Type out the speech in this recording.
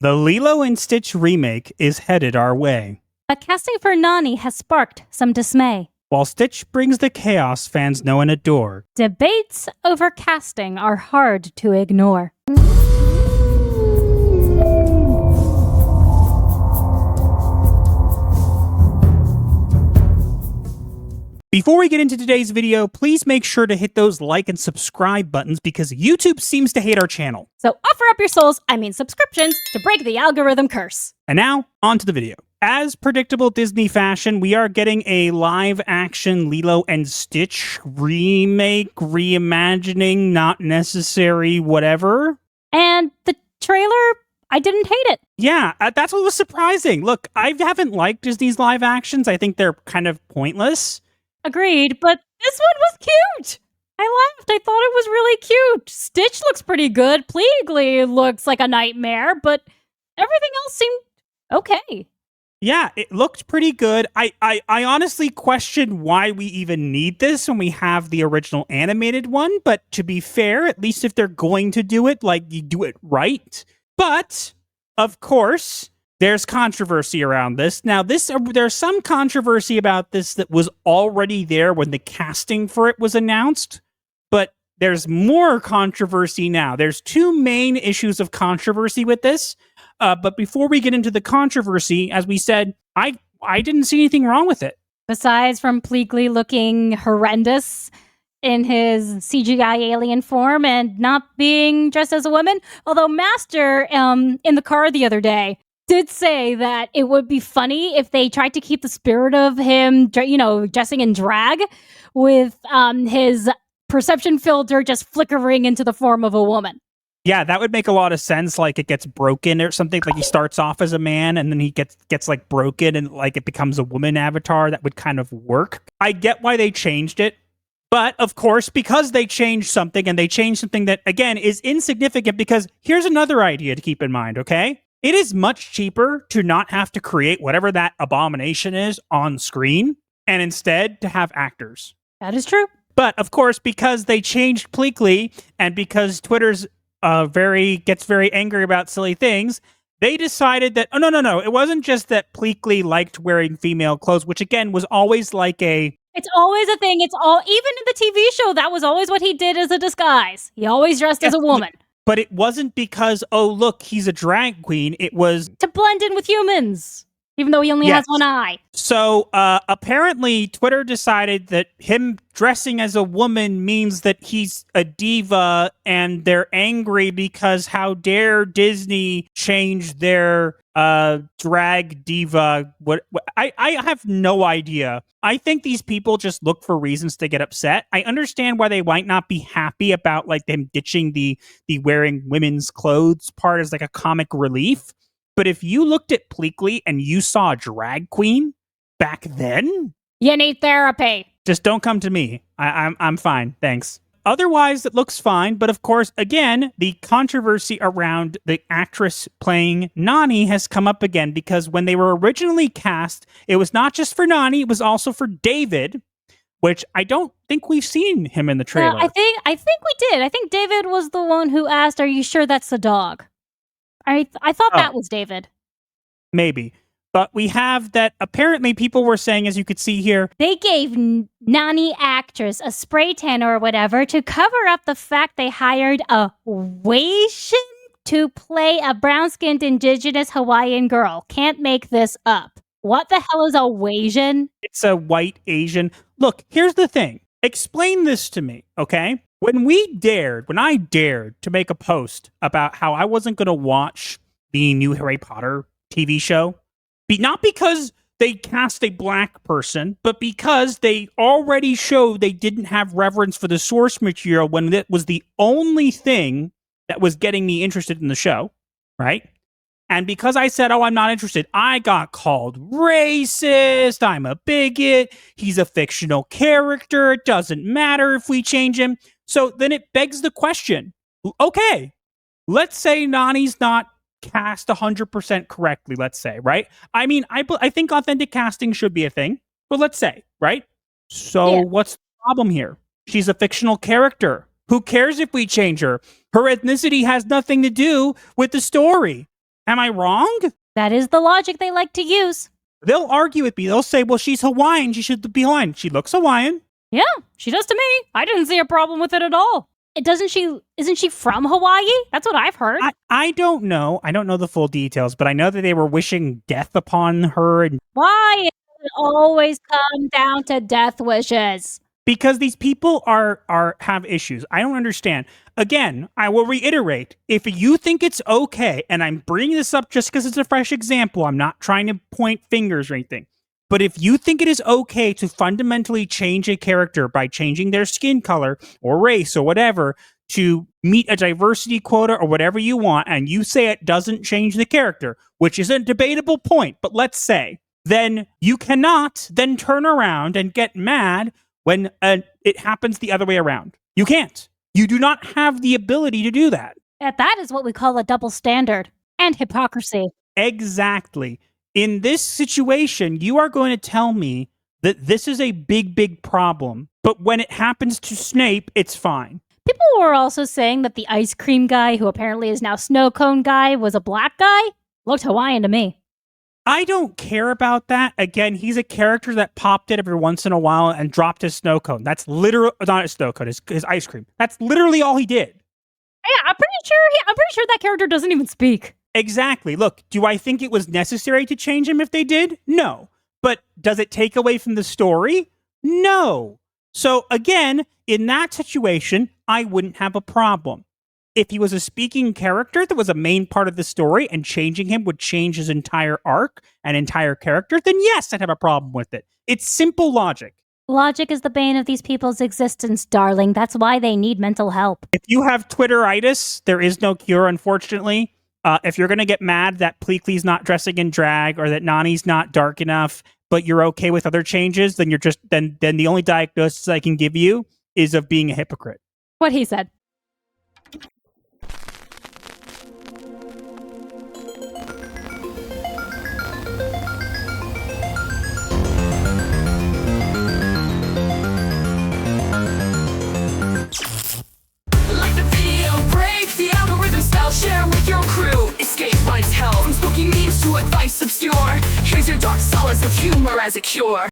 The Lilo and Stitch remake is headed our way. But casting for Nani has sparked some dismay. While Stitch brings the chaos fans know and adore, Debates over casting are hard to ignore. before we get into today's video, please make sure to hit those like and subscribe buttons because YouTube seems to hate our channel. So offer up your subscriptions to break the algorithm curse. And now, on to the video. As predictable Disney fashion, we are getting a live-action Lilo and Stitch remake, reimagining, not necessary, whatever. And the trailer, I didn't hate it. Yeah, that's what was surprising. Look, I haven't liked Disney's live actions. I think they're kind of pointless. Agreed, but this one was cute. I laughed. I thought it was really cute. Stitch looks pretty good. Pleakley looks like a nightmare, but everything else seemed okay. Yeah, it looked pretty good. I honestly question why we even need this when we have the original animated one, but to be fair, at least if they're going to do it, like, you do it right. But, of course, there's controversy around this. Now, there's some controversy about this that was already there when the casting for it was announced, but there's more controversy now. There's two main issues of controversy with this. But before we get into the controversy, as we said, I didn't see anything wrong with it. Besides from Pleakley looking horrendous in his CGI alien form and not being dressed as a woman. Although Master, in the car the other day, did say that it would be funny if they tried to keep the spirit of him, dressing in drag with his perception filter just flickering into the form of a woman. Yeah, that would make a lot of sense. Like, it gets broken or something. Like, he starts off as a man and then he gets like broken and like it becomes a woman avatar. That would kind of work. I get why they changed it. But of course, because they changed something and they changed something that, again, is insignificant, because here's another idea to keep in mind, okay? It is much cheaper to not have to create whatever that abomination is on screen and instead to have actors. That is true. But of course, because they changed Pleakley and because Twitter's gets very angry about silly things, they decided that, oh, no. It wasn't just that Pleakley liked wearing female clothes, which again was always like It's always a thing. Even in the TV show, that was always what he did as a disguise. He always dressed as a woman. But it wasn't because, oh, look, he's a drag queen. It was to blend in with humans, even though he only has one eye. So apparently Twitter decided that him dressing as a woman means that he's a diva, and they're angry because how dare Disney change their drag diva. I have no idea. I think these people just look for reasons to get upset. I understand why they might not be happy about like them ditching the wearing women's clothes part as like a comic relief. But if you looked at Pleakley and you saw a drag queen back then, you need therapy. Just don't come to me. I'm fine, thanks. Otherwise, it looks fine. But of course, again, the controversy around the actress playing Nani has come up again because when they were originally cast, it was not just for Nani, it was also for David, which I don't think we've seen him in the trailer. I think we did. I think David was the one who asked, "Are you sure that's the dog?" I thought that was David. Maybe. But we have that apparently people were saying, as you could see here, they gave Nani actress a spray tan or whatever to cover up the fact they hired a Wasian to play a brown-skinned indigenous Hawaiian girl. Can't make this up. What the hell is a Wasian? It's a white Asian. Look, here's the thing. Explain this to me, okay? When I dared to make a post about how I wasn't going to watch the new Harry Potter TV show, not because they cast a black person, but because they already showed they didn't have reverence for the source material when it was the only thing that was getting me interested in the show, right? And because I said, oh, I'm not interested, I got called racist, I'm a bigot, he's a fictional character, it doesn't matter if we change him. So then it begs the question, okay, let's say Nani's not cast 100% correctly, let's say, right? I mean, I think authentic casting should be a thing, but let's say, right? So What's the problem here? She's a fictional character. Who cares if we change her? Her ethnicity has nothing to do with the story. Am I wrong? That is the logic they like to use. They'll argue with me. They'll say, well, she's Hawaiian. She should be Hawaiian. She looks Hawaiian. Yeah, she does to me. I didn't see a problem with it at all. Isn't she from Hawaii? That's what I've heard. I don't know. I don't know the full details, but I know that they were wishing death upon her. And why does it always come down to death wishes? Because these people have issues. I don't understand. Again, I will reiterate, if you think it's okay, and I'm bringing this up just because it's a fresh example, I'm not trying to point fingers or anything, but if you think it is okay to fundamentally change a character by changing their skin color or race or whatever to meet a diversity quota or whatever you want, and you say it doesn't change the character, which is a debatable point, but let's say, then you cannot then turn around and get mad when it happens the other way around. You can't. You do not have the ability to do that. That is what we call a double standard and hypocrisy. Exactly. In this situation, you are going to tell me that this is a big, big problem, but when it happens to Snape, it's fine. People were also saying that the ice cream guy, who apparently is now snow cone guy, was a black guy. Looked Hawaiian to me. I don't care about that. Again, he's a character that popped it every once in a while and dropped his snow cone. That's literally not his snow cone, his ice cream. That's literally all he did. Yeah, I'm pretty sure that character doesn't even speak. Exactly. Look, do I think it was necessary to change him if they did? No. But does it take away from the story? No. So again, in that situation, I wouldn't have a problem. If he was a speaking character that was a main part of the story and changing him would change his entire arc and entire character, then yes, I'd have a problem with it. It's simple logic. Logic is the bane of these people's existence, darling. That's why they need mental help. If you have Twitteritis, there is no cure, unfortunately. If you're going to get mad that Pleakley's not dressing in drag or that Nani's not dark enough, but you're okay with other changes, then you're just then the only diagnosis I can give you is of being a hypocrite. What he said. Share with your crew, escape life's hell. From spooky memes to advice obscure, here's your dark solace of humor as a cure.